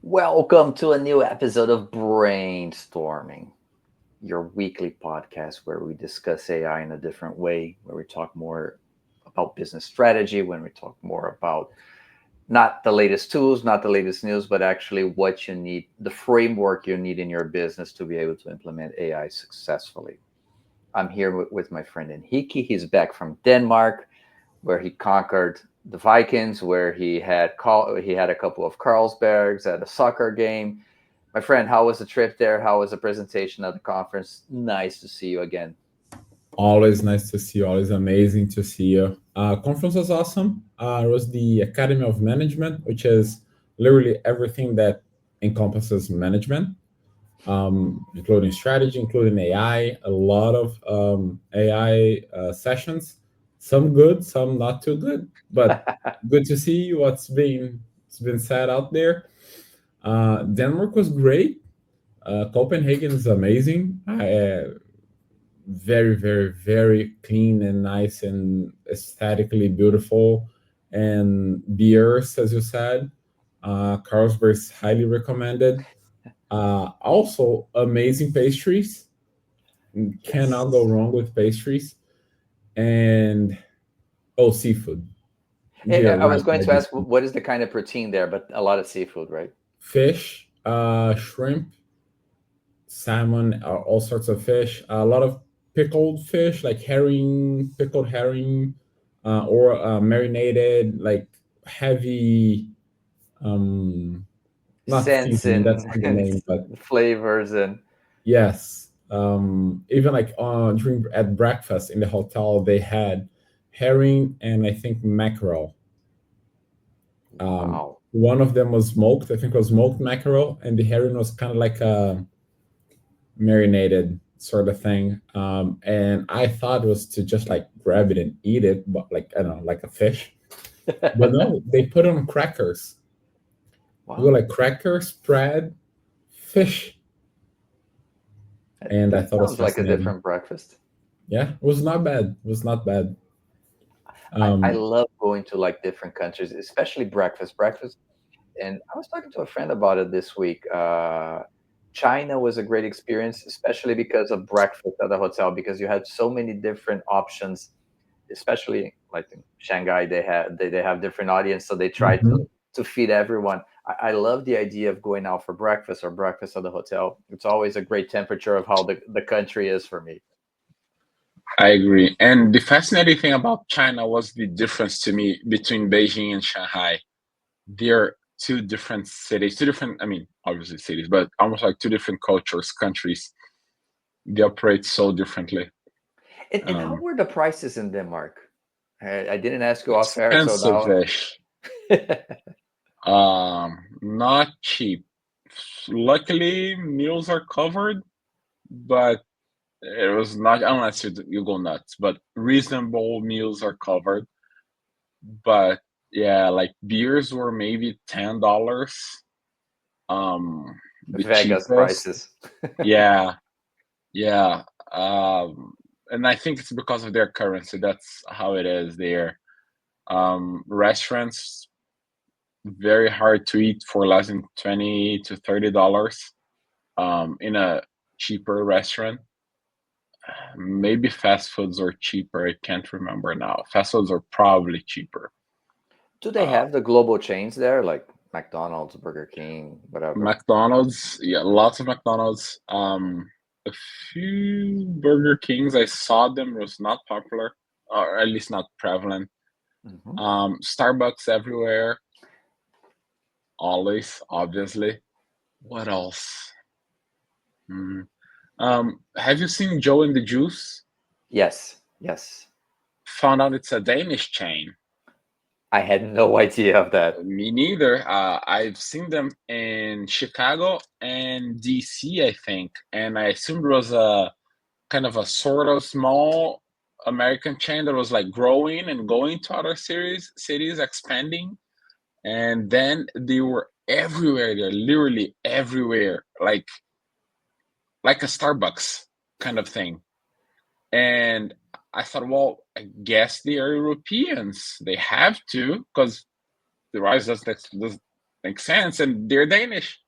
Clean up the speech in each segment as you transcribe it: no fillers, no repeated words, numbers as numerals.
Welcome to a new episode of Brainstorming, your weekly podcast where we discuss AI in a different way, where we talk more about business strategy, when we talk more about not the latest tools, not the latest news, but actually what you need, the framework you need in your business to be able to implement AI successfully. I'm here with my friend Enrique. He's back from Denmark, where he conquered the Vikings, where he had a couple of Carlsbergs at a soccer game. My friend, how was the trip there? How was the presentation at the conference? Nice to see you again. Always nice to see you. Always amazing to see you. Conference was awesome. It was the Academy of Management, which is literally everything that encompasses management, including strategy, including AI. A lot of AI sessions. Some good, some not too good, but good to see what's been said out there. Denmark was great. Copenhagen is amazing. Very, very, very clean and nice and aesthetically beautiful. And beers, as you said, Carlsberg is highly recommended. Also, amazing pastries. Cannot go Yes. wrong with pastries. And oh, seafood. Here, I was right going by to the ask what is the kind of protein there, but a lot of seafood, right? fish, shrimp, salmon, all sorts of fish. A lot of pickled fish, like herring, pickled herring, or marinated, like heavy, um, not Scents seasoning. That's and, not the and name, but flavors and yes. Even like during at breakfast in the hotel, they had herring and I think mackerel. wow. One of them was smoked. I think it was smoked mackerel, and the herring was kind of like a marinated sort of thing. And I thought it was to just like grab it and eat it, but like I don't know, like a fish. But no, they put it on crackers. You go Wow. like cracker spread fish, and I That thought it was sounds like a fascinating. different breakfast. Yeah, it was not bad. It was not bad. I Um, love going to like different countries, especially breakfast. Breakfast, and I was talking to a friend about it this week. China was a great experience, especially because of breakfast at the hotel, because you had so many different options. Especially like in Shanghai, they have different audience, so they try mhm. to feed everyone. I love the idea of going out for breakfast or breakfast at the hotel. It's always a great temperature of how the country is for me. I agree. And the fascinating thing about China was the difference to me between Beijing and Shanghai. They're two different cities, two different, I mean, obviously cities, but almost like two different cultures, countries. They operate so differently. And how Um, were the prices in Denmark? I didn't ask you off air, so now Expensive-ish, not cheap. Luckily, meals are covered, but it was not unless you go nuts. But reasonable meals are covered. But yeah, like beers were maybe $10. The Vegas cheapest. prices. Yeah, yeah. And I think it's because of their currency. That's how it is there. Restaurants very hard to eat for less than $20 to $30. In a cheaper restaurant. Maybe fast foods are cheaper. I can't remember now. Fast foods are probably cheaper. Do they Uh, have the global chains there, like McDonald's, Burger King, whatever? McDonald's, yeah, lots of McDonald's. A few Burger Kings, I saw them was not popular, or at least not prevalent. Hmm. Starbucks everywhere, always, obviously. What else? Hmm. Have you seen Joe and the Juice? Yes, yes. Found out it's a Danish chain. I had no idea of that. Me neither. I've seen them in Chicago and DC, I think, and I assumed it was a kind of a sort of small American chain that was like growing and going to other cities, expanding, and then they were everywhere. They're literally everywhere, like a Starbucks kind of thing. And I thought, well, I guess they are Europeans. They have to, because the rise does makes sense, and they're Danish.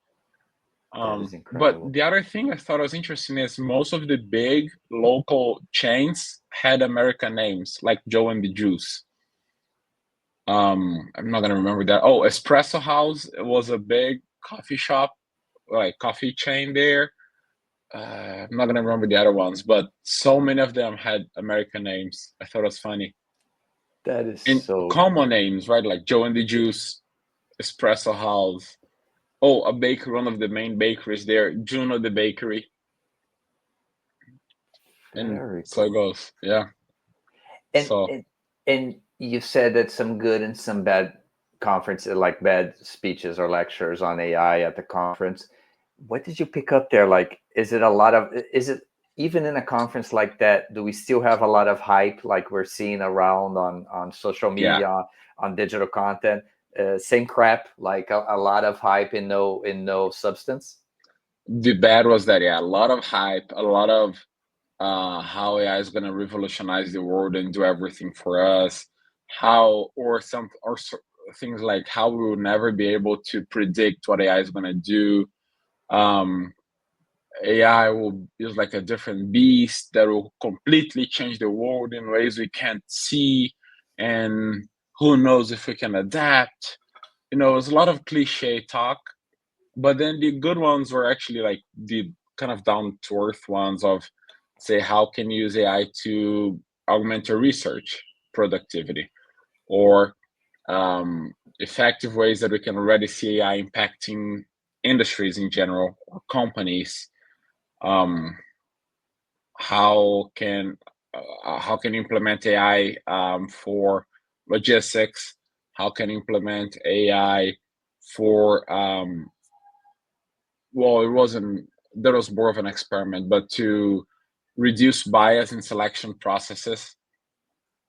That is But incredible. the other thing I thought was interesting is most of the big local chains had American names, like Joe and the Juice. I'm not gonna remember that. Oh, Espresso House was a big coffee shop, like coffee chain there. I'm not gonna remember the other ones, but so many of them had American names. I thought it was funny. That is And so common names, right? Like Joe and the Juice, Espresso House. Oh, a bakery, one of the main bakeries there, Juno the Bakery. And very so it cool. goes. Yeah. And So and and you said that some good and some bad conferences, like bad speeches or lectures on AI at the conference. What did you pick up there? Like, is it a lot of? Is it even in a conference like that? Do we still have a lot of hype, like we're seeing around on social yeah, media, on digital content? Same crap, like a lot of hype and no substance. the bad was that, yeah, a lot of hype, a lot of how AI is gonna revolutionize the world and do everything for us. How things like how we will never be able to predict what AI is gonna do. Um, AI will is like a different beast that will completely change the world in ways we can't see, and who knows if we can adapt. It's a lot of cliche talk, but then the good ones were actually like the kind of down to earth ones of, say, how can you use AI to augment your research productivity, or effective ways that we can already see AI impacting industries in general or companies. Um, how can you implement AI for logistics? How can you implement AI for well, it wasn't that was more of an experiment, but to reduce bias in selection processes.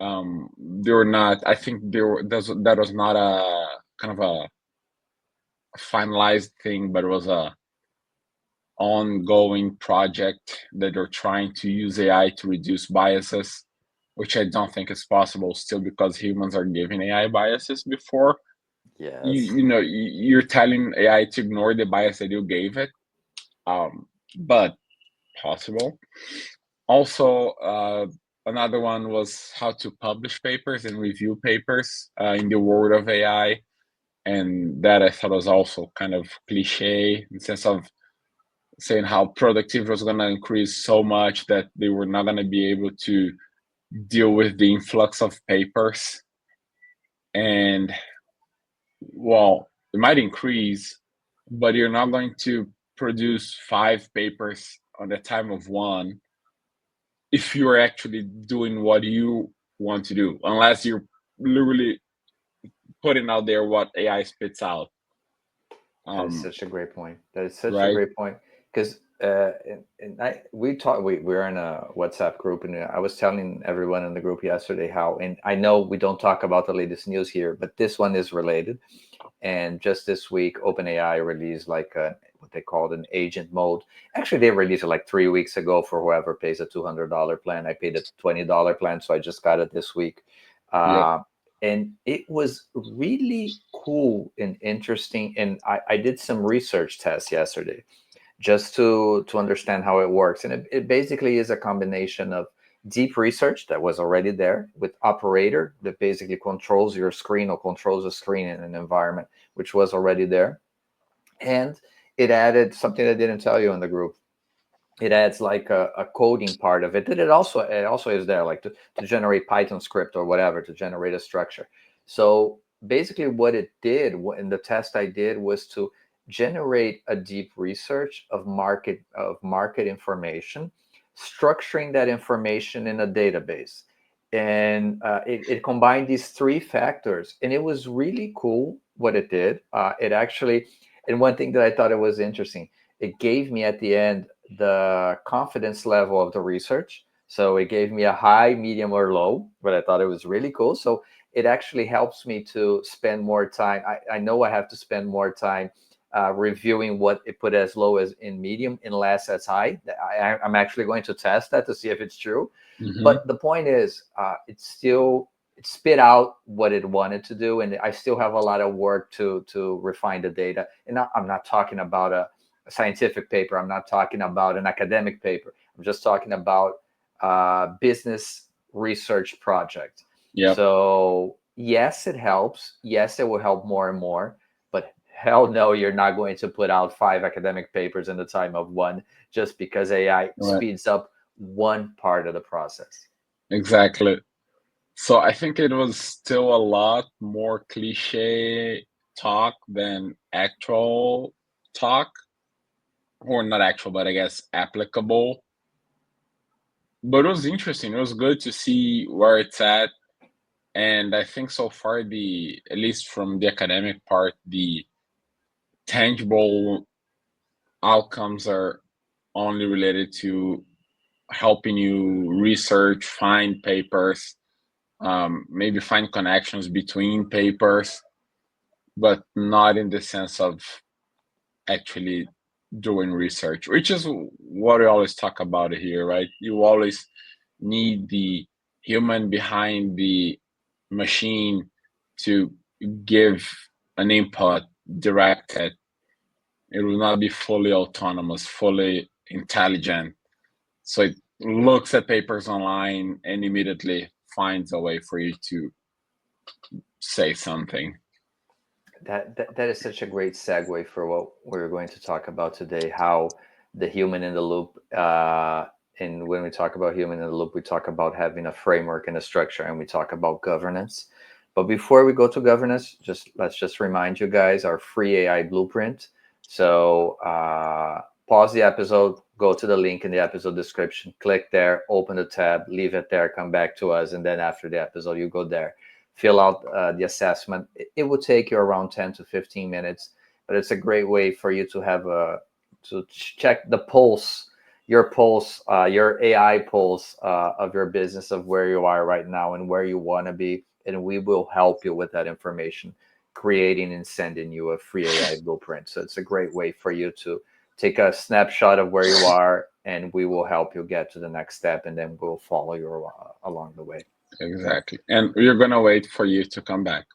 They were not. I think that was not a kind of a finalized thing, but it was a ongoing project that they're trying to use AI to reduce biases, which I don't think is possible still because humans are giving AI biases before. Yes. You're telling AI to ignore the bias that you gave it, but possible. Also, another one was how to publish papers and review papers in the world of AI. And that I thought was also kind of cliche in the sense of saying how productivity was going to increase so much that they were not going to be able to deal with the influx of papers. And, well, it might increase, but you're not going to produce 5 papers on the time of one if you're actually doing what you want to do, unless you're literally putting out there what AI spits out. That is such a great point. That is such a Right? great point because we're in a WhatsApp group, and I was telling everyone in the group yesterday how, and I know we don't talk about the latest news here, but this one is related. And just this week, OpenAI released like what they called an agent mode. Actually, they released it like 3 weeks ago for whoever pays a $200 plan. I paid a $20 plan, so I just got it this week. Yep. Uh, and it was really cool and interesting. And I did some research tests yesterday just to understand how it works. And it basically is a combination of deep research that was already there with operator that basically controls your screen or controls a screen in an environment which was already there. And it added something I didn't tell you in the group. It adds like a coding part of it that it also is there, like to generate Python script or whatever to generate a structure. So basically what it did in the test I did was to generate a deep research of market information, structuring that information in a database. And it combined these three factors, and it was really cool what it did. It actually, and one thing that I thought it was interesting, it gave me at the end the confidence level of the research. So it gave me a high, medium, or low, but I thought it was really cool. So it actually helps me to spend more time. I know I have to spend more time reviewing what it put as low as in medium and less as high. I'm actually going to test that to see if it's true. Mm-hmm. But the point is, it's still it spit out what it wanted to do, and I still have a lot of work to refine the data. And I'm not talking about a scientific paper. I'm not talking about an academic paper. I'm just talking about business research project. Yeah. So yes, it helps. Yes, it will help more and more. But hell no, you're not going to put out 5 academic papers in the time of one just because AI speeds up one part of the process. Exactly. So I think it was still a lot more cliche talk than actual talk, or not actual, but I guess applicable. But it was interesting. It was good to see where it's at. And I think so far, at least from the academic part, the tangible outcomes are only related to helping you research, find papers, maybe find connections between papers, but not in the sense of actually doing research, which is what we always talk about here, right? You always need the human behind the machine to give an input directed. It will not be fully autonomous, fully intelligent. So it looks at papers online and immediately finds a way for you to say something. That is such a great segue for what we're going to talk about today, how the human in the loop, and when we talk about human in the loop, we talk about having a framework and a structure, and we talk about governance. But before we go to governance, let's just remind you guys our free AI blueprint. So pause the episode, go to the link in the episode description, click there, open the tab, leave it there, come back to us, and then after the episode, you go there, fill out the assessment. It will take you around 10 to 15 minutes, but it's a great way for you to have to check the pulse, your AI pulse of your business, of where you are right now and where you want to be. And we will help you with that information, creating and sending you a free AI blueprint. So it's a great way for you to take a snapshot of where you are, and we will help you get to the next step, and then we'll follow you along the way. Exactly. And we're going to wait for you to come back.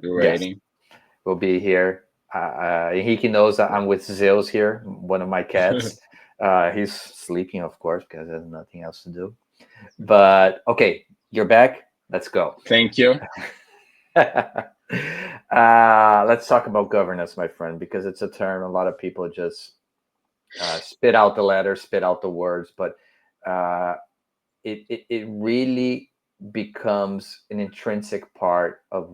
You're waiting. Yes, we'll be here. Hiki knows that I'm with Zeus here, one of my cats. He's sleeping, of course, because there's nothing else to do. But okay, you're back. Let's go. Thank you. Let's talk about governance, my friend, because it's a term a lot of people just spit out the letters, spit out the words, but it really becomes an intrinsic part of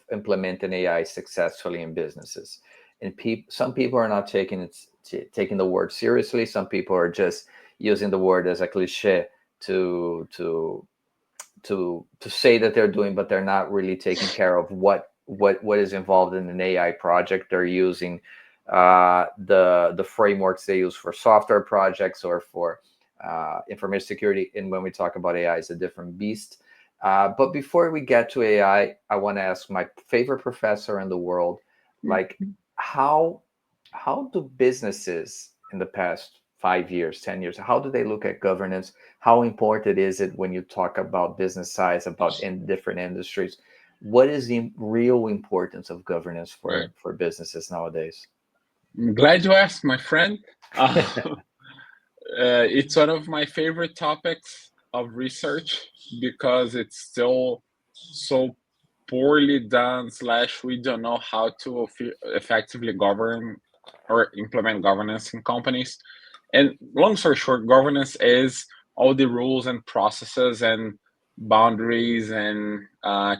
implementing AI successfully in businesses. And some people are not taking the word seriously. Some people are just using the word as a cliche to say that they're doing, but they're not really taking care of what is involved in an AI project. They're using the frameworks they use for software projects or for information security. And when we talk about AI, it's a different beast. But before we get to AI, I want to ask my favorite professor in the world, like how do businesses in the past 5 years, 10 years, how do they look at governance? How important is it when you talk about business size, about in different industries? What is the real importance of governance for businesses nowadays? I'm glad you asked, my friend. It's one of my favorite topics of research because it's still so poorly done / we don't know how to effectively govern or implement governance in companies. And long story short, governance is all the rules and processes and boundaries and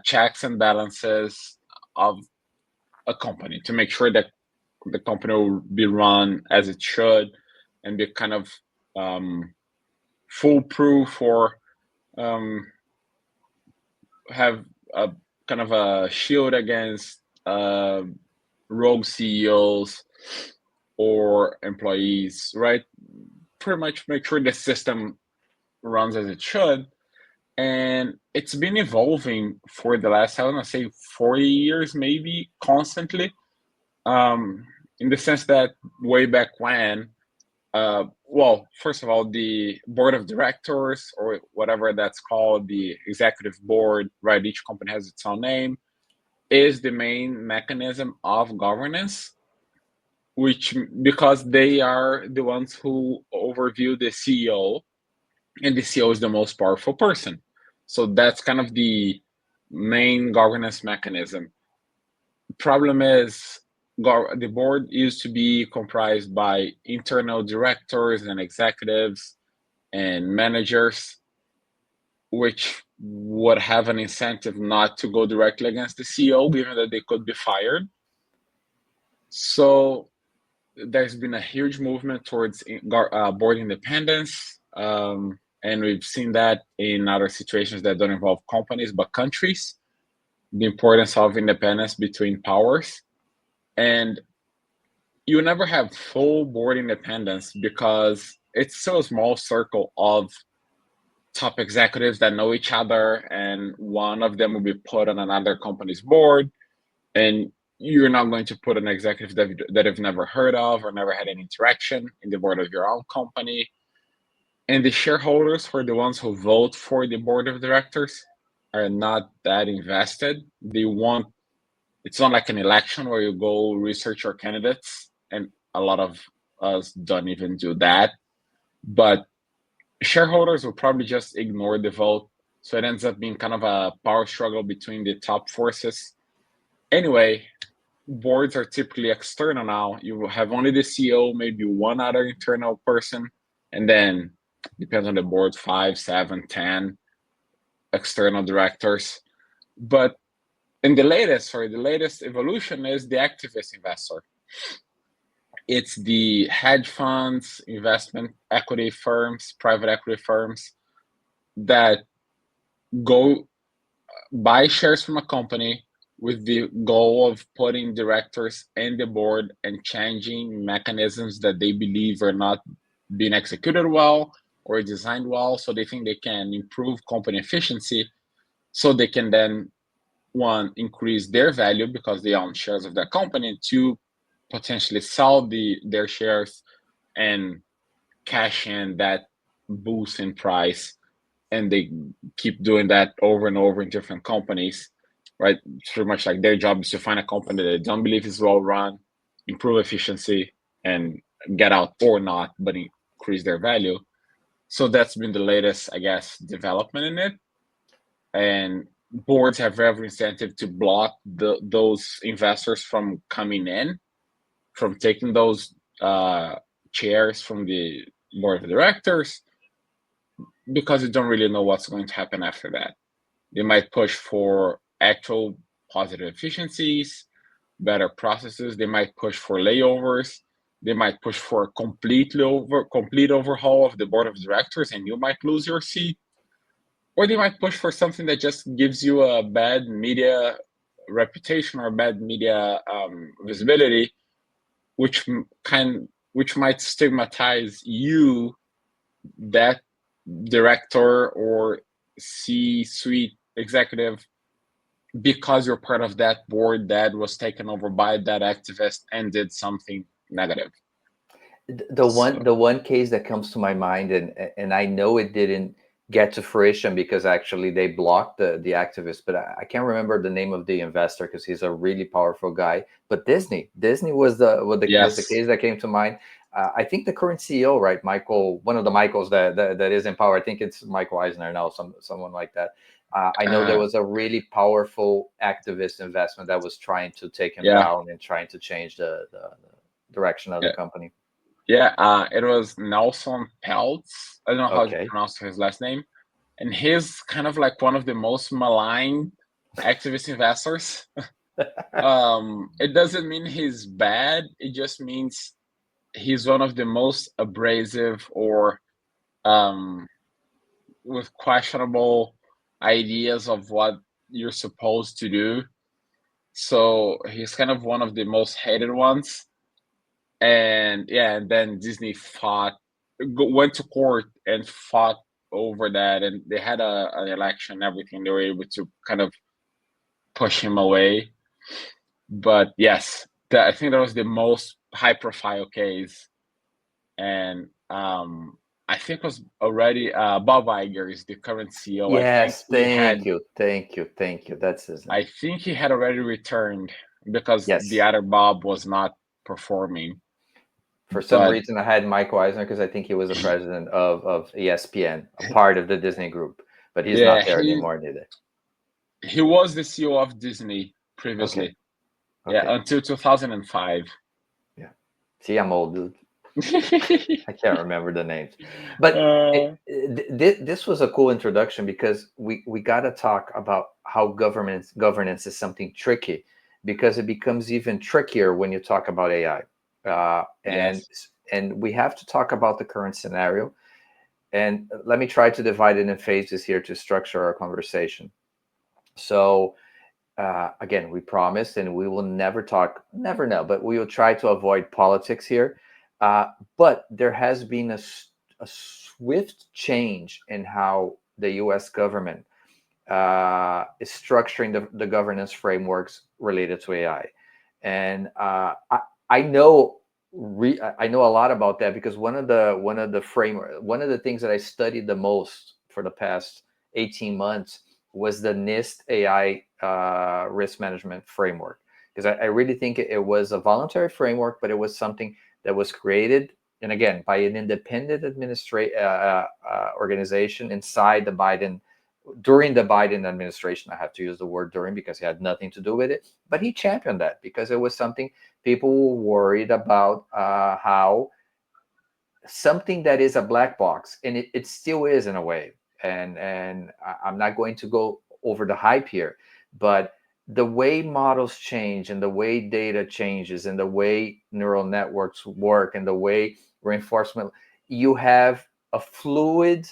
checks and balances of a company to make sure that the company will be run as it should and be kind of foolproof, or have a kind of a shield against rogue CEOs or employees, right? Pretty much make sure the system runs as it should. And it's been evolving for the last, I want to say, 40 years, maybe, constantly. In the sense that way back when, Well, first of all, the board of directors, or whatever that's called, the executive board, right? Each company has its own name, is the main mechanism of governance, which, because they are the ones who overview the CEO, and the CEO is the most powerful person. So that's kind of the main governance mechanism. Problem is, the board used to be comprised by internal directors and executives and managers, which would have an incentive not to go directly against the CEO, given that they could be fired. So there's been a huge movement towards board independence, and we've seen that in other situations that don't involve companies but countries, the importance of independence between powers. And you never have full board independence because it's still a small circle of top executives that know each other, and one of them will be put on another company's board, and you're not going to put an executive that you've never heard of or never had any interaction in the board of your own company. And the shareholders, who are the ones who vote for the board of directors, are not that invested. They want, it's not like an election where you go research your candidates, and a lot of us don't even do that. But shareholders will probably just ignore the vote. So it ends up being kind of a power struggle between the top forces. Anyway, boards are typically external now. You have only the CEO, maybe one other internal person, and then depends on the board, 5, 7, 10 external directors. But in the latest evolution is the activist investor. It's the hedge funds, investment equity firms, private equity firms that go buy shares from a company with the goal of putting directors in the board and changing mechanisms that they believe are not being executed well or designed well. So they think they can improve company efficiency, so they can then, one, increase their value because they own shares of that company, and two, potentially sell their shares and cash in that boost in price. And they keep doing that over and over in different companies, right? It's pretty much like their job is to find a company that they don't believe is well run, improve efficiency, and get out, or not, but increase their value. So that's been the latest, I guess, development in it. And boards have every incentive to block those investors from coming in, from taking those chairs from the board of directors, because you don't really know what's going to happen after that. They might push for actual positive efficiencies, better processes. They might push for layovers. They might push for a complete overhaul of the board of directors, and you might lose your seat. Or they might push for something that just gives you a bad media reputation or bad media visibility, which might stigmatize you, that director or C-suite executive, because you're part of that board that was taken over by that activist and did something negative. The one case that comes to my mind, and I know it didn't get to fruition because actually they blocked the activist, but I can't remember the name of the investor because he's a really powerful guy. But Disney was the case that came to mind. I think the current CEO, right, Michael, one of the Michaels that is in power, I think it's Michael Eisner now, someone like that. I know there was a really powerful activist investment that was trying to take him down and trying to change the direction of the company. Yeah, it was Nelson Peltz. I don't know how to pronounce his last name. And he's kind of like one of the most maligned activist investors. It doesn't mean he's bad. It just means he's one of the most abrasive or with questionable ideas of what you're supposed to do. So he's kind of one of the most hated ones. And then Disney went to court and fought over that, and they had an election and everything. They were able to kind of push him away. But yes, I think that was the most high-profile case and I think was already Bob Iger is the current CEO. Yes, thank you, thank you, thank you. That's his name. I think he had already returned because Yes. the other Bob was not performing. For some But reason, I had Mike Eisner because I think he was the president of ESPN, a part of the Disney group, but he's yeah, not there anymore neither. he was the CEO of Disney previously. Okay. Yeah, until 2005. Yeah. See, I'm old, dude. I can't remember the names, but this was a cool introduction because we got to talk about how governance is something tricky, because it becomes even trickier when you talk about AI, and we have to talk about the current scenario. And let me try to divide it in phases here to structure our conversation. So again, we promised, and we will never know, but we will try to avoid politics here. But there has been a swift change in how the U.S. government is structuring the governance frameworks related to AI, and I know I know a lot about that because one of the things that I studied the most for the past 18 months was the NIST AI risk management framework, because I really think it was a voluntary framework, but it was something that was created, and again, by an independent organization inside the Biden, during the Biden administration. I have to use the word during because he had nothing to do with it, but he championed that because it was something people were worried about, how something that is a black box, and it still is in a way. And I'm not going to go over the hype here, but the way models change and the way data changes and the way neural networks work and the way reinforcement, you have a fluid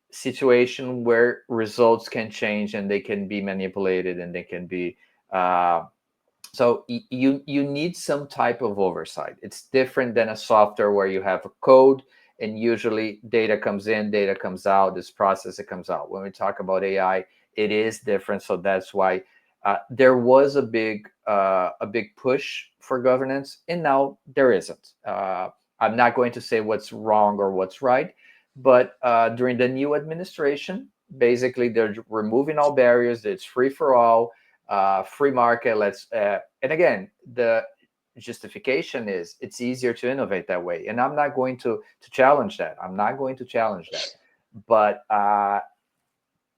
situation where results can change and they can be manipulated and they can be so you need some type of oversight. It's different than a software where you have a code and usually data comes in, data comes out, this process, it comes out. When we talk about AI, it is different. So that's why there was a big push for governance, and now there isn't. I'm not going to say what's wrong or what's right, but during the new administration, basically they're removing all barriers. It's free for all, free market. And again, the justification is it's easier to innovate that way. And I'm not going to challenge that. I'm not going to challenge that. But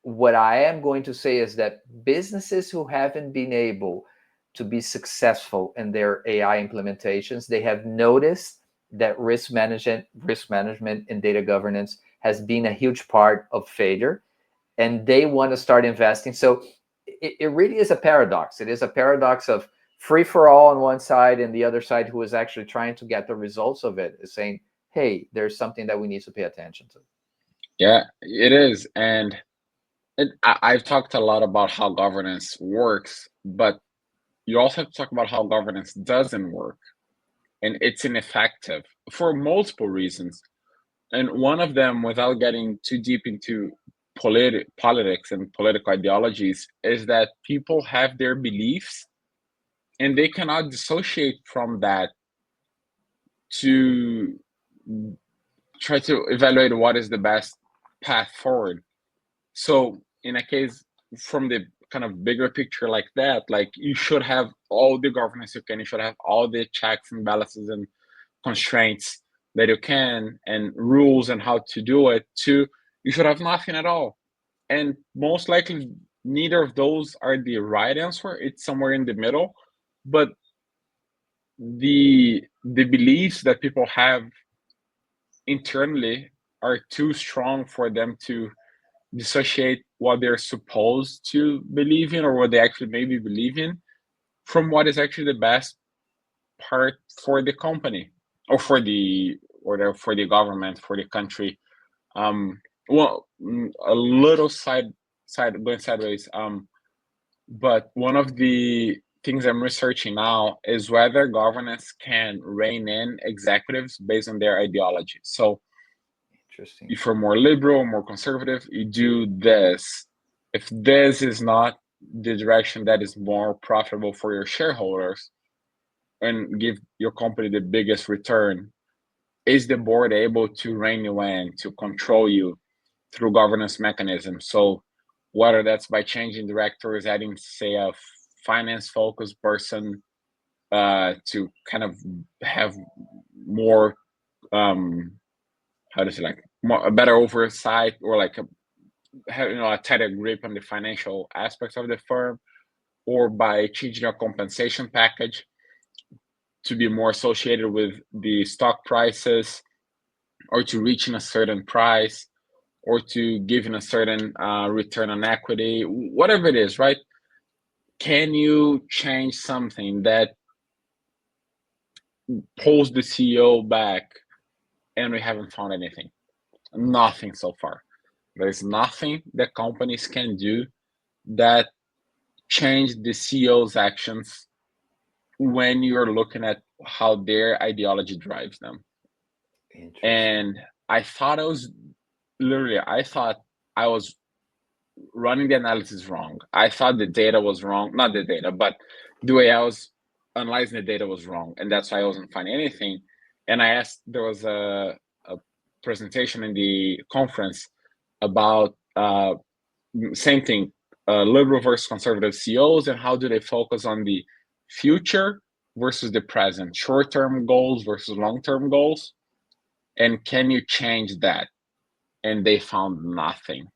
what I am going to say is that businesses who haven't been able to be successful in their AI implementations, they have noticed that risk management and data governance has been a huge part of failure, and they want to start investing. So it really is a paradox. It is a paradox of free for all on one side, and the other side, who is actually trying to get the results of it, is saying, hey, there's something that we need to pay attention to. Yeah, it is. And I've talked a lot about how governance works, but you also have to talk about how governance doesn't work, and it's ineffective for multiple reasons. And one of them, without getting too deep into politics and political ideologies, is that people have their beliefs and they cannot dissociate from that to try to evaluate what is the best path forward. So in a case from the kind of bigger picture like that, like you should have all the governance you can, you should have all the checks and balances and constraints that you can, and rules and how to do it, to you should have nothing at all. And most likely neither of those are the right answer. It's somewhere in the middle. But the beliefs that people have internally are too strong for them to dissociate what they're supposed to believe in, or what they actually maybe believe in, from what is actually the best part for the company, or for the government, for the country. Well, a little side going sideways. But one of the things I'm researching now is whether governance can rein in executives based on their ideology. So Interesting. if you're more liberal, more conservative, you do this. If this is not the direction that is more profitable for your shareholders and give your company the biggest return, is the board able to rein you in, to control you through governance mechanisms? So whether that's by changing directors, adding, say, a finance focused person to kind of have more, how to say, like more, a better oversight, or like a tighter grip on the financial aspects of the firm, or by changing your compensation package to be more associated with the stock prices, or to reaching a certain price, or to giving a certain return on equity, whatever it is, right? Can you change something that pulls the CEO back? And we haven't found anything. Nothing so far. There's nothing that companies can do that change the CEO's actions when you're looking at how their ideology drives them. And I thought I thought I was running the analysis wrong. I thought the data was wrong. Not the data, but the way I was analyzing the data was wrong. And that's why I wasn't finding anything. And I asked, there was a presentation in the conference about same thing, liberal versus conservative CEOs, and how do they focus on the future versus the present, short-term goals versus long-term goals, and can you change that? And they found nothing.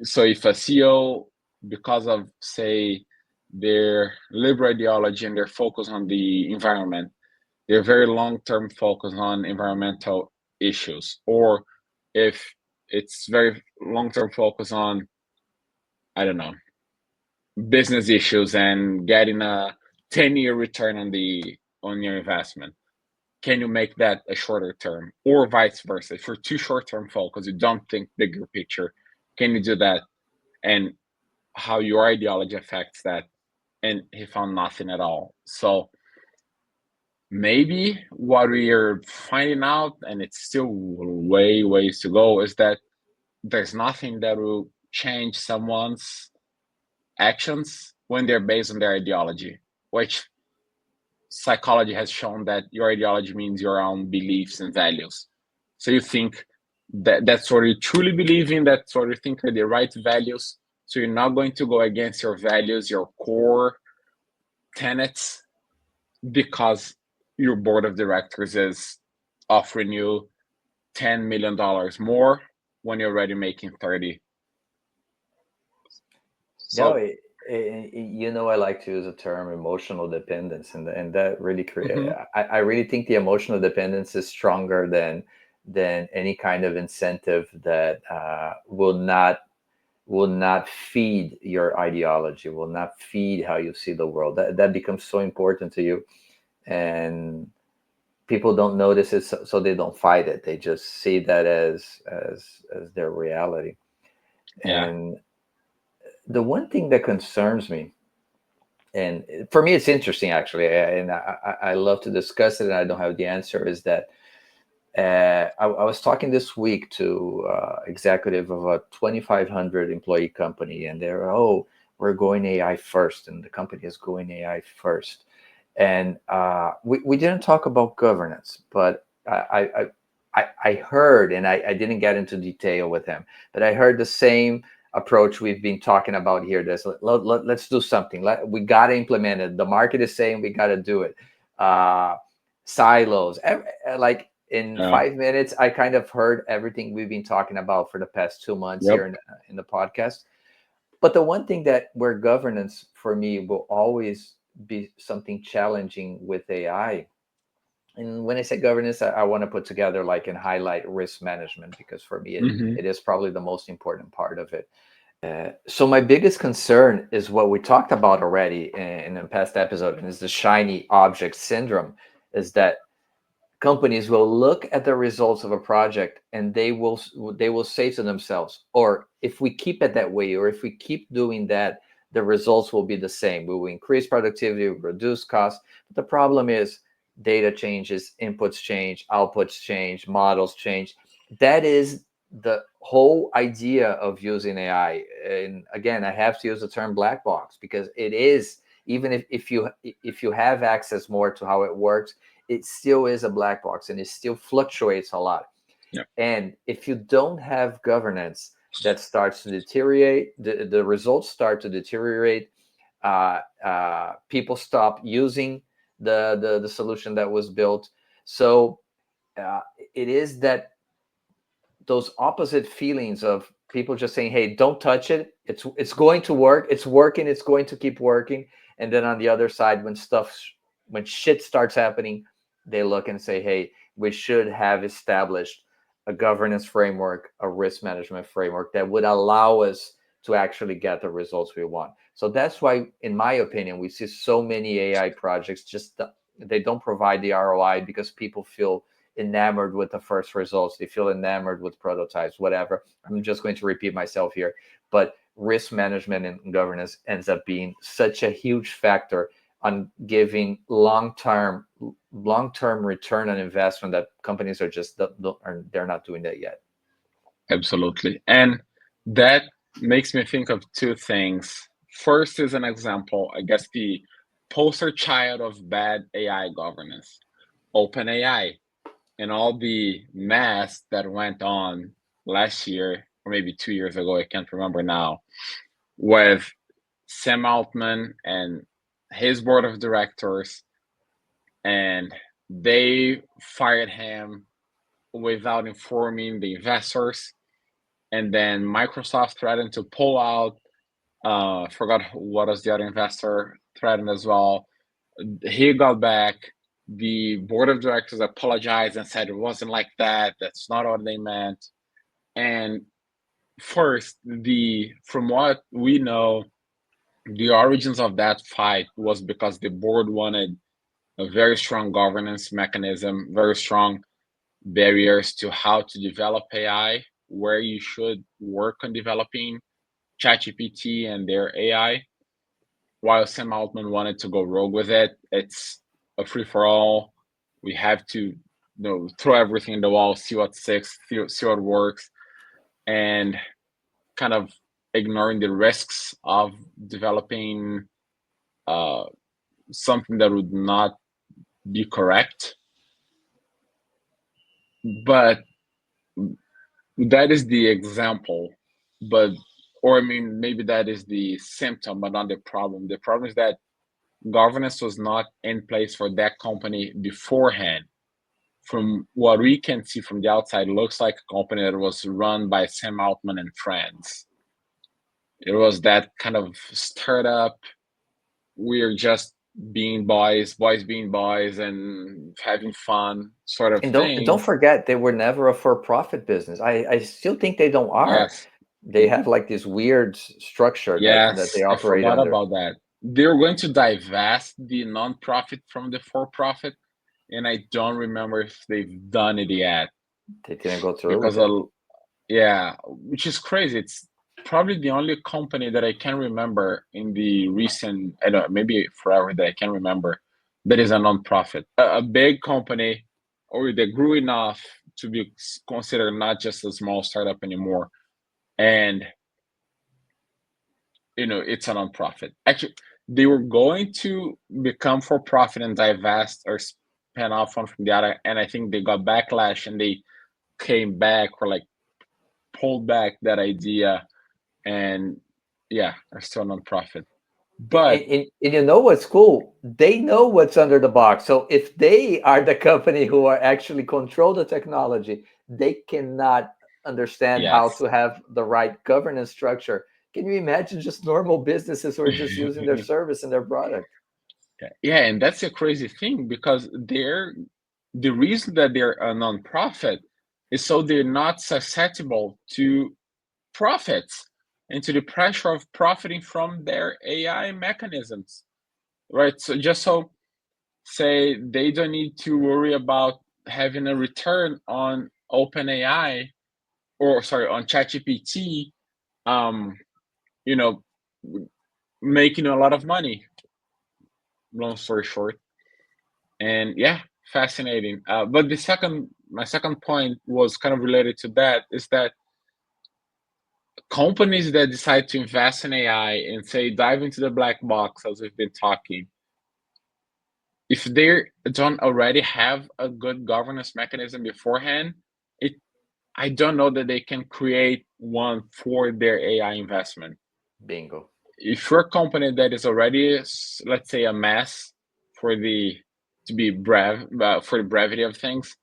So if a CEO, because of, say, their liberal ideology and their focus on the environment, they're very long-term focused on environmental issues, or if it's very long-term focus on, I don't know, business issues and getting a 10-year return on your investment, can you make that a shorter term, or vice versa? If you're too short-term focused, you don't think bigger picture, can you do that? And how your ideology affects that? And he found nothing at all. So maybe what we are finding out, and it's still ways to go, is that there's nothing that will change someone's actions when they're based on their ideology, which psychology has shown that your ideology means your own beliefs and values. So you think that's what you truly believe in, that's what you think are the right values. So you're not going to go against your values, your core tenets, because your board of directors is offering you $10 million more when you're already making 30. So, no, I like to use the term emotional dependence, and that really I really think the emotional dependence is stronger than any kind of incentive that will not feed your ideology, will not feed how you see the world. That becomes so important to you, and people don't notice it, so they don't fight it. They just see that as their reality. Yeah. And the one thing that concerns me, and for me it's interesting actually, and I love to discuss it, and I don't have the answer, is that I was talking this week to executive of a 2,500 employee company, and they're, we're going AI first, and the company is going AI first. And we didn't talk about governance, but I heard, and I didn't get into detail with him, but I heard the same approach we've been talking about here. Let's do something. We got to implement it. The market is saying we got to do it. Silos, like in 5 minutes, I kind of heard everything we've been talking about for the past 2 months here in the podcast. But the one thing where governance for me will always be something challenging with AI. And when I say governance, I want to put together like and highlight risk management, because for me, it is probably the most important part of it. So my biggest concern is what we talked about already in the past episode, and is the shiny object syndrome, is that companies will look at the results of a project and they will say to themselves, or if we keep it that way, or if we keep doing that, the results will be the same. We will increase productivity, reduce costs. But the problem is data changes, inputs change, outputs change, models change. That is the whole idea of using AI. And again, I have to use the term black box, because it is, even if you have access more to how it works, it still is a black box and it still fluctuates a lot. Yeah. And if you don't have governance, that starts to deteriorate, the results start to deteriorate. People stop using the solution that was built. So it is that those opposite feelings of people just saying, hey, don't touch it, it's going to work, it's working, it's going to keep working. And then on the other side, when shit starts happening, they look and say, hey, we should have established a governance framework, a risk management framework that would allow us to actually get the results we want. So that's why, in my opinion, we see so many AI projects they don't provide the ROI because people feel enamored with the first results. They feel enamored with prototypes, whatever. I'm just going to repeat myself here, but risk management and governance ends up being such a huge factor on giving long-term return on investment that companies are just they're not doing that yet. Absolutely. And that makes me think of two things. First is an example, I guess the poster child of bad AI governance, OpenAI, and all the mess that went on last year, or maybe 2 years ago, I can't remember now, with Sam Altman and his board of directors, and they fired him without informing the investors. And then Microsoft threatened to pull out. Forgot what was the other investor threatened as well. He got back. The board of directors apologized and said it wasn't like that. That's not what they meant. And first, from what we know, the origins of that fight was because the board wanted a very strong governance mechanism, very strong barriers to how to develop AI, where you should work on developing ChatGPT and their AI, while Sam Altman wanted to go rogue with it. It's a free for all. We have to throw everything in the wall, see what sticks, see what works, and kind of ignoring the risks of developing something that would not be correct. But that is the example, or I mean, maybe that is the symptom, but not the problem. The problem is that governance was not in place for that company beforehand. From what we can see from the outside, it looks like a company that was run by Sam Altman and friends. It was that kind of startup. We're just being boys being boys and having fun sort of thing. And don't forget, they were never a for-profit business. I still think they don't are. Yes. They have like this weird structure that they operate I forgot under. about that. They're going to divest the nonprofit from the for-profit, and I don't remember if they've done it yet. They didn't go through Because with it. yeah, which is crazy. It's probably the only company that I can remember in the recent, I don't know, maybe forever, that I can remember that is a nonprofit. A big company, or they grew enough to be considered not just a small startup anymore. And it's a nonprofit. Actually, they were going to become for profit and divest or spin off one from the other, and I think they got backlash and they came back, or like pulled back that idea, and are still nonprofit. But and you know what's cool? They know what's under the box. So if they are the company who are actually control the technology, they cannot understand how yes. to have the right governance structure. Can you imagine just normal businesses who are just using their service and their product? Yeah, and that's a crazy thing, because the reason that they're a nonprofit is so they're not susceptible to profits and to the pressure of profiting from their AI mechanisms, right? So just so say they don't need to worry about having a return on OpenAI, or sorry, on ChatGPT, you know, making a lot of money. Long story short, and fascinating. But my second point was kind of related to that, is that companies that decide to invest in AI and say dive into the black box, as we've been talking, if they don't already have a good governance mechanism beforehand, it I don't know that they can create one for their AI investment. Bingo. If you're a company that is already, let's say, a mess for the to be for the brevity of things,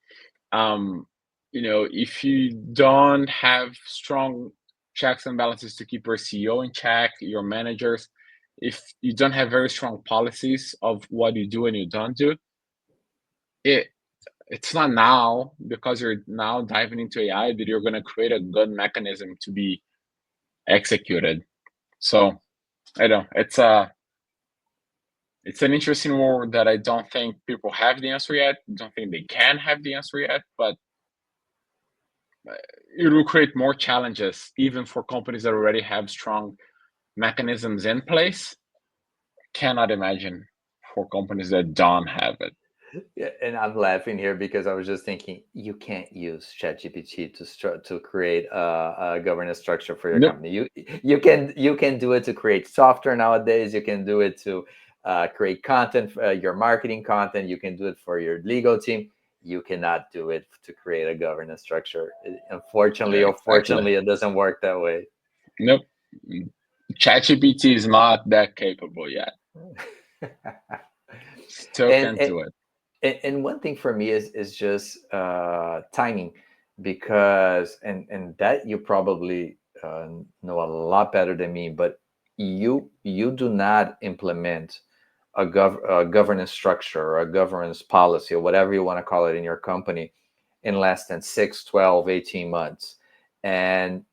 um, if you don't have strong checks and balances to keep your CEO in check, your managers, if you don't have very strong policies of what you do and you don't do, it it's not now because you're now diving into AI that you're going to create a good mechanism to be executed. So I don't know. It's an interesting world that I don't think people have the answer yet. Don't think they can have the answer yet, but it will create more challenges even for companies that already have strong mechanisms in place. Cannot imagine for companies that don't have it. Yeah, and I'm laughing here because I was just thinking you can't use ChatGPT to create a governance structure for your Nope. company. You can do it to create software nowadays. You can do it to create content, your marketing content. You can do it for your legal team. You cannot do it to create a governance structure. Unfortunately or Exactly. fortunately, it doesn't work that way. Nope. ChatGPT is not that capable yet. Still and, can't and do it. and one thing for me is just timing, because and that you probably know a lot better than me, but you do not implement a governance structure or a governance policy or whatever you want to call it in your company in less than 6, 12, 18 months. And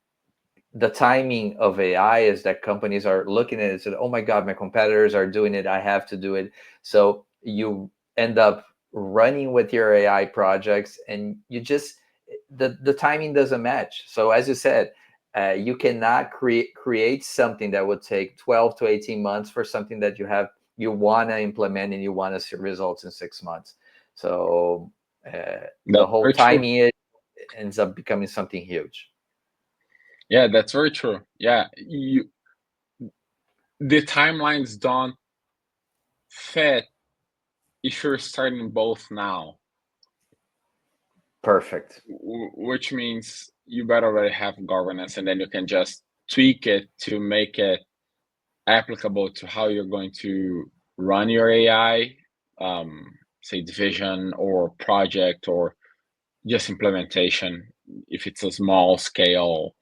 the timing of AI is that companies are looking at it and said, "Oh my God, my competitors are doing it. I have to do it." So you end up running with your AI projects, and you just the timing doesn't match. So as you said, you cannot create something that would take 12 to 18 months for something that you want to implement and you want to see results in 6 months. So the That's whole very true. timing it ends up becoming something huge. Yeah, that's very true. Yeah, the timelines don't fit if you're starting both now, Perfect. which means you better already have governance, and then you can just tweak it to make it applicable to how you're going to run your AI, say division or project or just implementation. If it's a small scale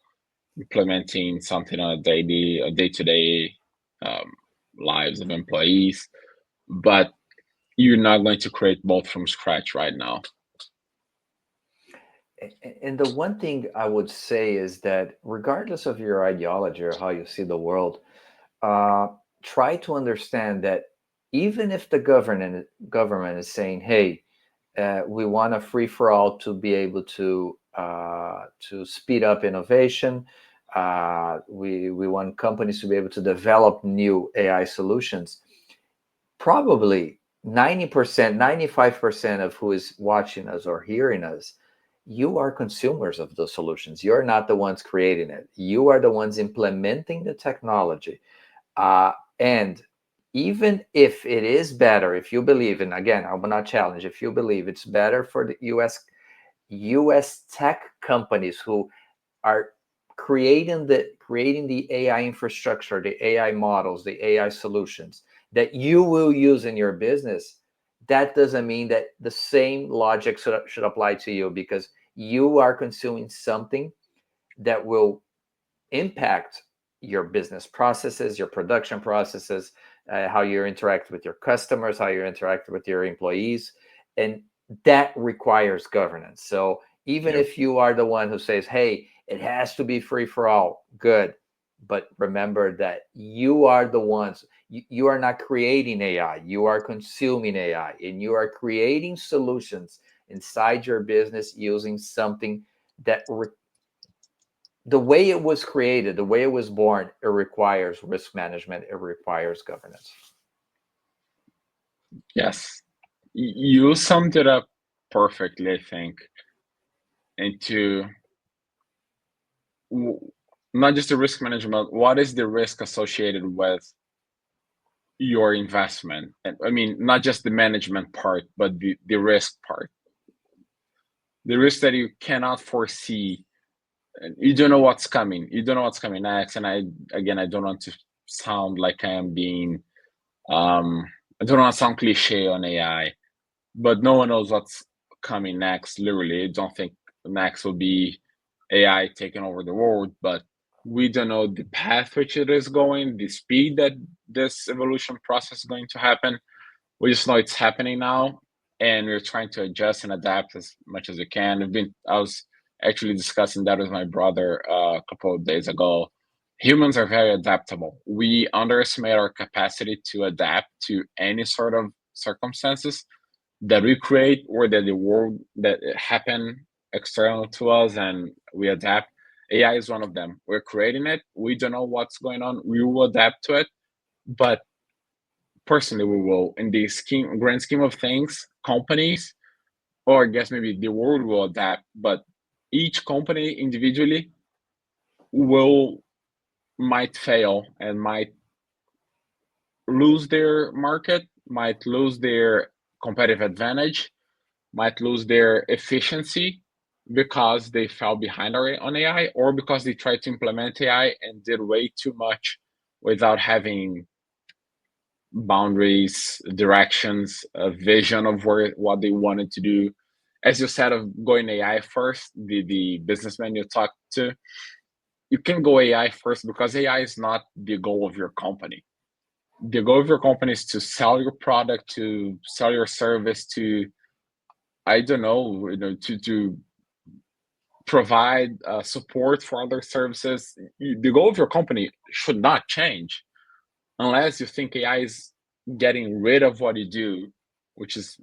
implementing something on a day-to-day um, lives of employees, but you're not going to create both from scratch right now. And the one thing I would say is that regardless of your ideology or how you see the world, uh, try to understand that even if the government is saying, "Hey, we want a free for all to be able to speed up innovation. We want companies to be able to develop new AI solutions." Probably 90%, 95% of who is watching us or hearing us, you are consumers of those solutions. You're not the ones creating it. You are the ones implementing the technology. And even if it is better, if you believe, and again, I will not challenge, if you believe it's better for the US tech companies who are creating the AI infrastructure, the AI models, the AI solutions that you will use in your business, that doesn't mean that the same logic should apply to you, because you are consuming something that will impact your business processes, your production processes, how you interact with your customers, how you interact with your employees, and that requires governance. So even Yep. if you are the one who says, "Hey, it has to be free for all," good, but remember that you are the ones. You are not creating AI. You are consuming AI, and you are creating solutions inside your business using something that the way it was created, the way it was born, it requires risk management, it requires governance. Yes. You summed it up perfectly, I think, into not just the risk management, what is the risk associated with your investment. And I mean, not just the management part, but the risk part. The risk that you cannot foresee. You don't know what's coming. You don't know what's coming next. And I don't want to sound like I am being, I don't want to sound cliche on AI, but no one knows what's coming next. Literally, I don't think next will be AI taking over the world, but we don't know the path which it is going, the speed that this evolution process is going to happen. We just know it's happening now, and we're trying to adjust and adapt as much as we can. I was actually discussing that with my brother a couple of days ago. Humans are very adaptable. We underestimate our capacity to adapt to any sort of circumstances that we create or that the world that happen external to us, and we adapt. AI is one of them. We're creating it. We don't know what's going on. We will adapt to it, but personally, we will. In the grand scheme of things, companies, or I guess maybe the world will adapt, but each company individually will might fail and might lose their market, might lose their competitive advantage, might lose their efficiency because they fell behind on AI, or because they tried to implement AI and did way too much without having boundaries, directions, a vision of what they wanted to do. As you said, of going AI first, the businessman you talked to, you can go AI first because AI is not the goal of your company. The goal of your company is to sell your product, to sell your service, to, I don't know, to provide support for other services. The goal of your company should not change unless you think AI is getting rid of what you do, which is,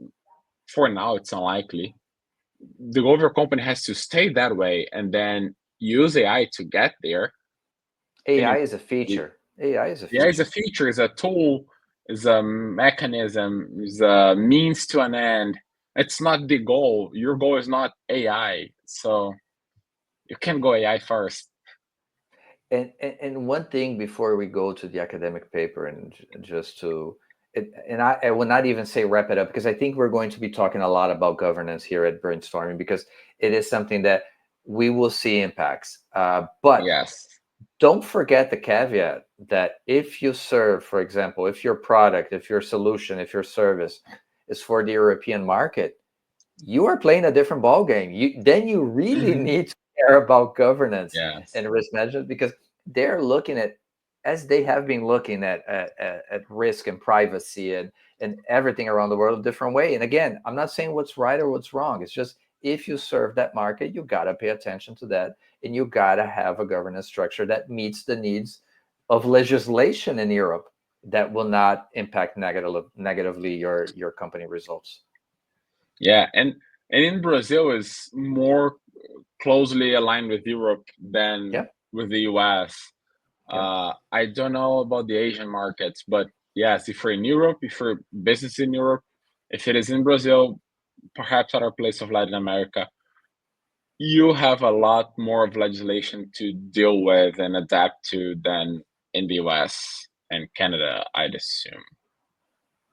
for now, it's unlikely. The goal of your company has to stay that way, and then use AI to get there. AI is a feature. AI is a feature. AI is a feature, is a tool, is a mechanism, is a means to an end. It's not the goal. Your goal is not AI. So you can go AI first. And one thing before we go to the academic paper, and just to and I will not even say wrap it up, because I think we're going to be talking a lot about governance here at Brainstorming, because it is something that we will see impacts. But Yes. don't forget the caveat that if you serve, for example, if your product, if your solution, if your service is for the European market, you are playing a different ball game. You really need to care about governance Yes. and risk management, because they're looking at, as they have been looking at risk and privacy and everything around the world a different way. And again, I'm not saying what's right or what's wrong. It's just, if you serve that market, you got to pay attention to that, and you got to have a governance structure that meets the needs of legislation in Europe that will not impact negatively your company results. Yeah, and in Brazil is more closely aligned with Europe than Yep. with the US. Yep. I don't know about the Asian markets, but yes, if you're in Europe, if you're business in Europe, if it is in Brazil, perhaps other place of Latin America, you have a lot more of legislation to deal with and adapt to than in the US and Canada, I'd assume.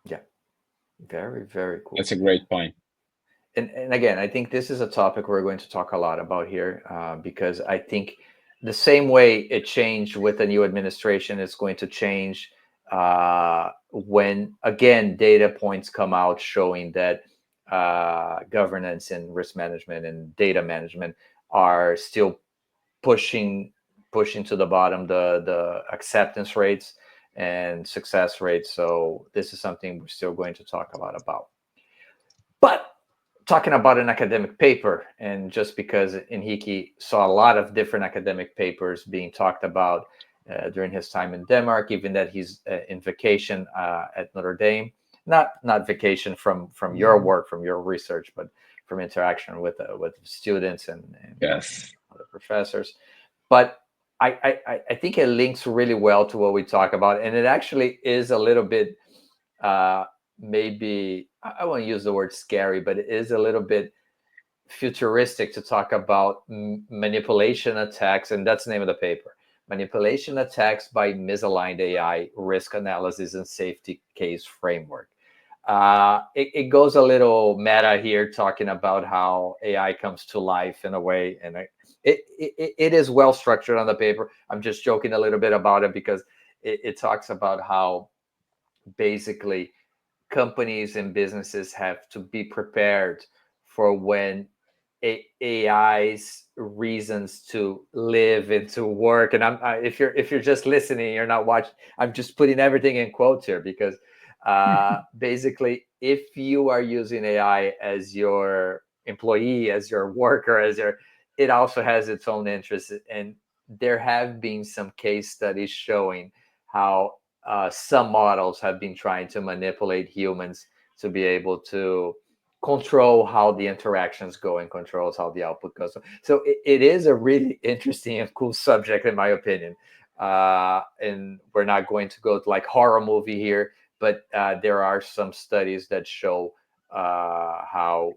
Yeah. Very, very cool. That's a great point. And again, I think this is a topic we're going to talk a lot about here, because I think the same way it changed with the new administration is going to change when, again, data points come out showing that governance and risk management and data management are still pushing to the bottom the acceptance rates and success rates. So this is something we're still going to talk a lot about. But talking about an academic paper, and just because Enrique saw a lot of different academic papers being talked about during his time in Denmark, even that he's in vacation at Notre Dame, not vacation from your work, from your research, but from interaction with students and Yes. other professors. But I think it links really well to what we talk about, and it actually is a little bit maybe, I won't use the word scary, but it is a little bit futuristic to talk about manipulation attacks, and that's the name of the paper, manipulation attacks by misaligned AI, risk analysis, and safety case framework. It goes a little meta here, talking about how AI comes to life in a way, and it is well structured on the paper. I'm just joking a little bit about it because it talks about how basically companies and businesses have to be prepared for when AI's reasons to live and to work. And if you're just listening, you're not watching. I'm just putting everything in quotes here because basically, if you are using AI as your employee, as your worker, it also has its own interests. And there have been some case studies showing how some models have been trying to manipulate humans to be able to control how the interactions go and controls how the output goes. So it is a really interesting and cool subject, in my opinion. And we're not going to go to like horror movie here, but there are some studies that show how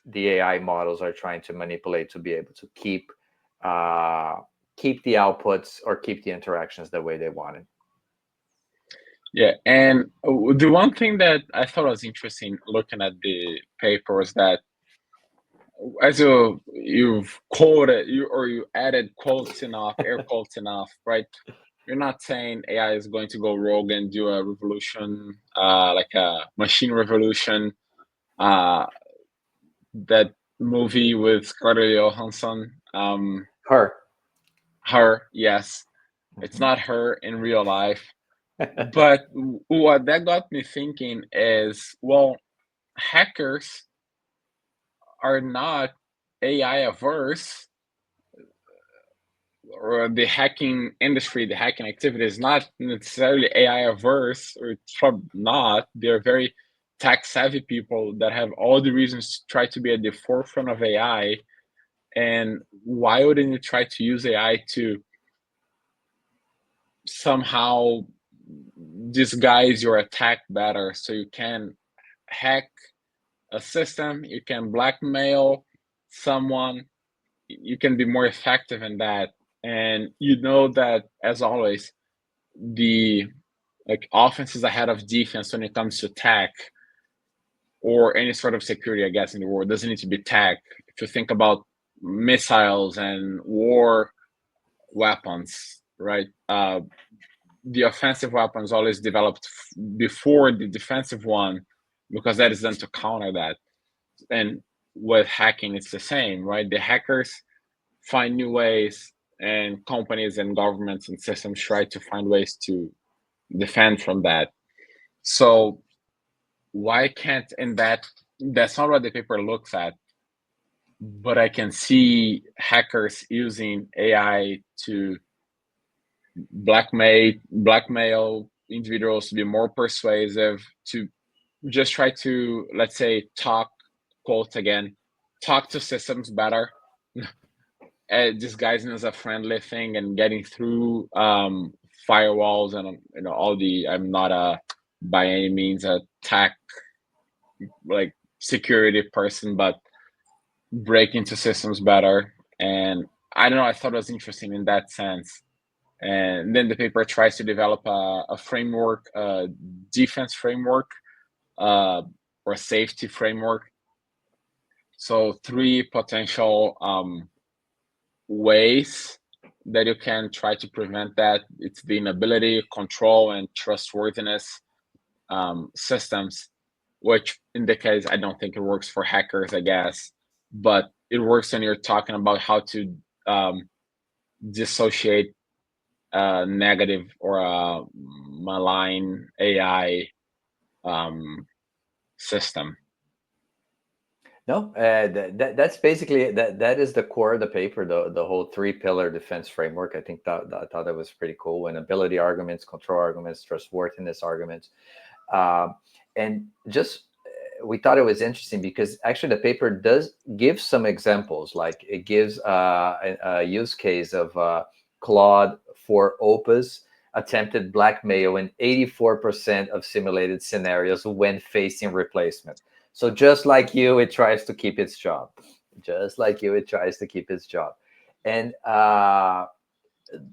the AI models are trying to manipulate to be able to keep the outputs or keep the interactions the way they wanted. Yeah, and the one thing that I thought was interesting looking at the paper was that as you've quoted you added quotes enough, air quotes enough, right? You're not saying AI is going to go rogue and do a revolution, like a machine revolution. That movie with Scarlett Johansson, her, yes, it's not her in real life. But what that got me thinking is, well, hackers are not AI averse, or the hacking industry, the hacking activity is not necessarily AI averse, or it's probably not. They're very tech savvy people that have all the reasons to try to be at the forefront of AI. And why wouldn't you try to use AI to somehow disguise your attack better, so you can hack a system, you can blackmail someone, you can be more effective in that. And you know that, as always, the offense is ahead of defense when it comes to tech or any sort of security, I guess, in the world. It doesn't need to be tech. If you think about missiles and war weapons, right? The offensive weapons always developed before the defensive one, because that is done to counter that. And with hacking, it's the same, right? The hackers find new ways, and companies and governments and systems try to find ways to defend from that. So why can't, and that's not what the paper looks at, but I can see hackers using AI to blackmail individuals, to be more persuasive, to just try to, let's say, talk to systems better, disguising as a friendly thing and getting through firewalls and all the. I'm not by any means a tech like security person, but break into systems better. And I don't know, I thought it was interesting in that sense. And then the paper tries to develop a framework, a defense framework, or a safety framework. So 3 potential ways that you can try to prevent that. It's the inability, control, and trustworthiness systems, which in the case, I don't think it works for hackers, I guess, but it works when you're talking about how to dissociate negative or a malign AI system. No, that's basically that is the core of the paper, the whole 3-pillar defense framework. I think I thought that was pretty cool. And ability arguments, control arguments, trustworthiness arguments, and just we thought it was interesting because actually the paper does give some examples. Like it gives a use case of Claude for Opus attempted blackmail in 84% of simulated scenarios when facing replacement. So just like you, it tries to keep its job. Just like you, it tries to keep its job. And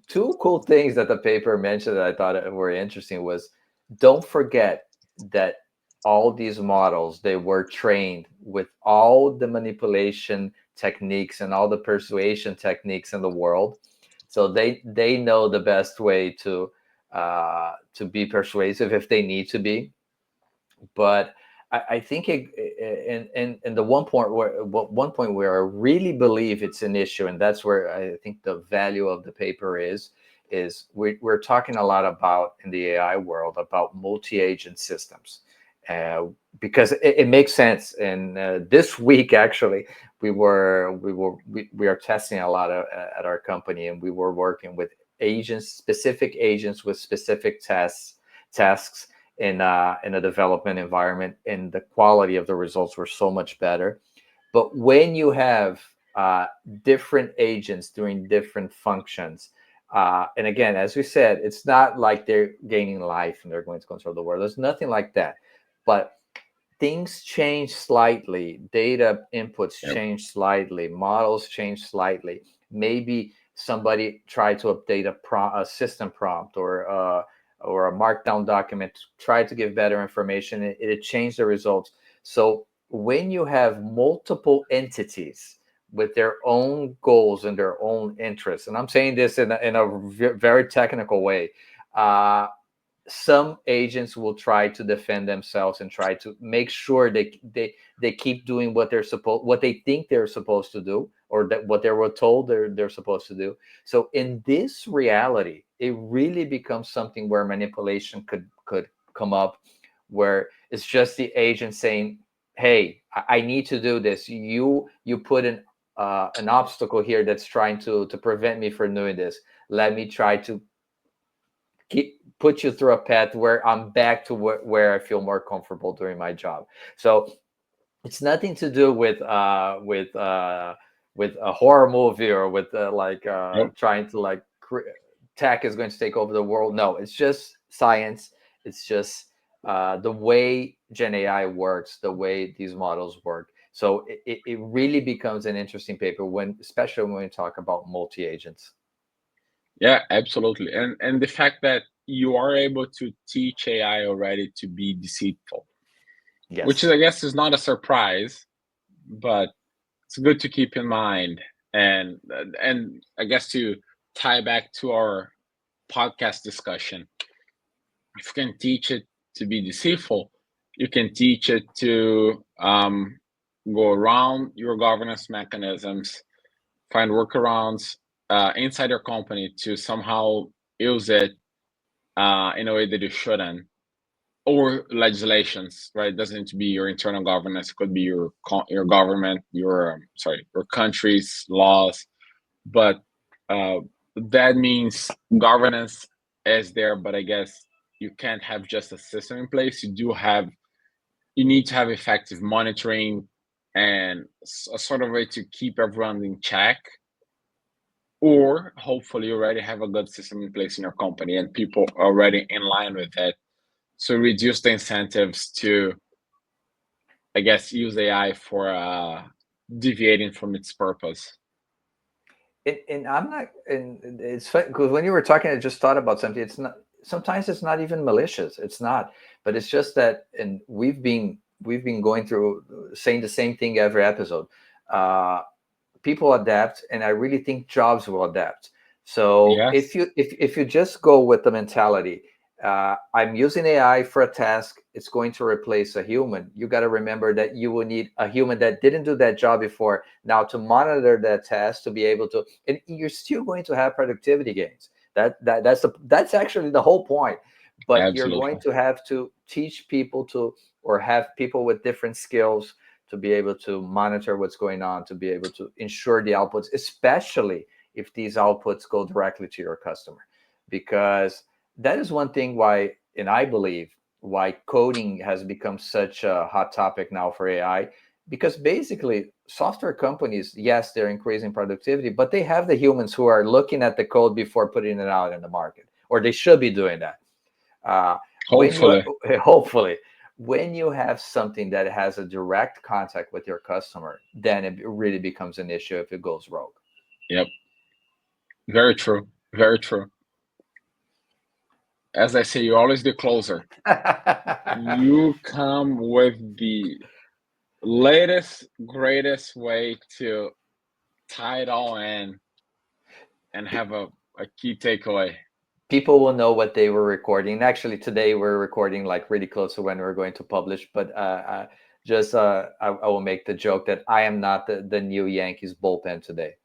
two cool things that the paper mentioned that I thought were interesting was, don't forget that all these models, they were trained with all the manipulation techniques and all the persuasion techniques in the world. So they know the best way to be persuasive if they need to be. But I think and the one point where I really believe it's an issue, and that's where I think the value of the paper is we're talking a lot about in the AI world about multi-agent systems, uh, because it makes sense. And this week actually we are testing a lot at our company, and we were working with specific agents with specific tasks in a development environment, and the quality of the results were so much better. But when you have different agents doing different functions, and again, as we said, it's not like they're gaining life and they're going to control the world. There's nothing like that. But things change slightly, data inputs Yep. change slightly, models change slightly. Maybe somebody tried to update a system prompt or a markdown document, try to give better information. It changed the results. So when you have multiple entities with their own goals and their own interests, and I'm saying this in a very technical way, uh, some agents will try to defend themselves and try to make sure they keep doing what they think they're supposed to do, or that what they were told they're supposed to do. So in this reality, it really becomes something where manipulation could come up, where it's just the agent saying, hey, I need to do this. You put an obstacle here that's trying to prevent me from doing this. Let me try to put you through a path where I'm back to where I feel more comfortable doing my job. So it's nothing to do with a horror movie, or with Yep. trying to tech is going to take over the world. No, it's just science. It's just the way Gen AI works, the way these models work. So it really becomes an interesting paper especially when we talk about multi agents. Yeah, absolutely. And the fact that you are able to teach AI already to be deceitful, which is, Yes. I guess, is not a surprise, but it's good to keep in mind. And I guess to tie back to our podcast discussion, if you can teach it to be deceitful, you can teach it to go around your governance mechanisms, find workarounds inside your company to somehow use it in a way that you shouldn't, or legislations, right? It doesn't need to be your internal governance. It could be your government, your country's laws. But uh, that means governance is there. But I guess you can't have just a system in place. You need to have effective monitoring and a sort of way to keep everyone in check. Or hopefully you already have a good system in place in your company and people are already in line with it. So reduce the incentives to, I guess, use AI for deviating from its purpose. And I'm not, and it's because when you were talking, I just thought about something. It's not, sometimes it's not even malicious. It's not, but it's just that, and we've been going through saying the same thing every episode. Uh, People adapt, and I really think jobs will adapt. So Yes, if you just go with the mentality, I'm using AI for a task, it's going to replace a human. You got to remember that you will need a human that didn't do that job before now to monitor that task, to be able to, and you're still going to have productivity gains. That's actually the whole point. But you're going absolutely. to have to teach people to, or have people with different skills to be able to monitor what's going on, to be able to ensure the outputs, especially if these outputs go directly to your customer. Because that is one thing why, and I believe why coding has become such a hot topic now for AI. Because basically, software companies, yes, they're increasing productivity, but they have the humans who are looking at the code before putting it out in the market, or they should be doing that. When you Hopefully. hopefully, when you have something that has a direct contact with your customer, then it really becomes an issue if it goes rogue. Yep. Very true. Very true. As I say, you're always the closer. You come with the latest, greatest way to tie it all in and have a key takeaway. People will know what they were recording. Actually, today we're recording like really close to when we're going to publish. But I will make the joke that I am not the new Yankees bullpen today.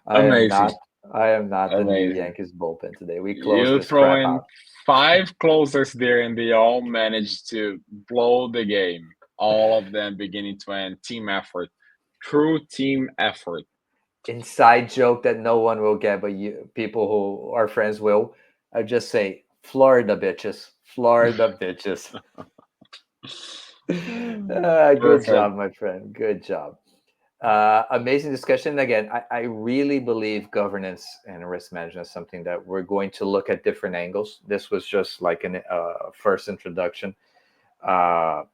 Amazing. I am not the new Amazing. Yankees bullpen today. We closed You this throw crap in out. 5 closers there, and they all managed to blow the game. All of them beginning to end. Team effort. True team effort. Inside joke that no one will get, but you people who are friends will. I just say Florida bitches, Florida bitches. Good Perfect. job, my friend. Good job. Amazing discussion. Again, I really believe governance and risk management is something that we're going to look at different angles. This was just like a first introduction,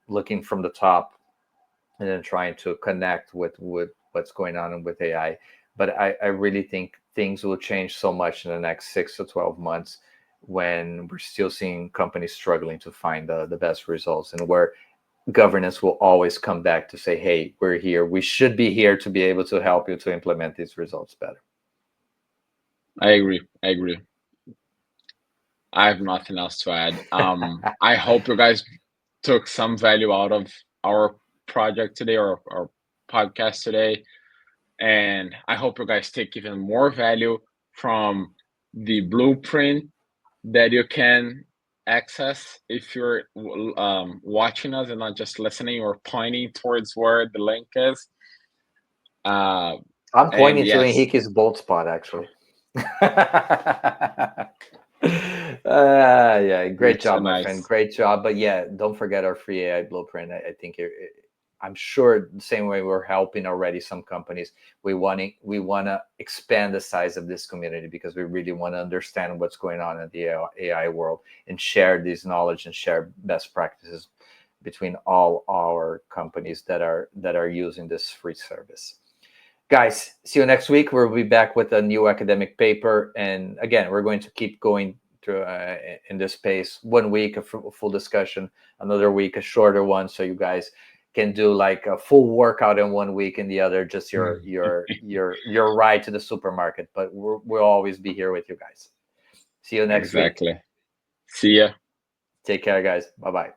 looking from the top and then trying to connect with what's going on with AI. But I really think things will change so much in the next 6 to 12 months when we're still seeing companies struggling to find the best results, and where governance will always come back to say, hey, we're here. We should be here to be able to help you to implement these results better. I agree. I have nothing else to add. I hope you guys took some value out of our project today, or our podcast today. And I hope you guys take even more value from the blueprint that you can access if you're watching us and not just listening or pointing towards where the link is. I'm And pointing to yes, Enrique's bold spot, actually. Yeah, great it's so job, my friend. nice. Great job. But yeah, don't forget our free AI blueprint. I think I'm sure the same way we're helping already some companies, we want to expand the size of this community, because we really want to understand what's going on in the AI world and share this knowledge and share best practices between all our companies that are using this free service. Guys, see you next week. We'll be back with a new academic paper. And again, we're going to keep going through in this pace. 1 week, a full discussion, another week, a shorter one. So you guys can do like a full workout in 1 week, and the other just your ride to the supermarket. But we'll always be here with you guys. See you next week. Exactly. See ya. Take care, guys. Bye-bye.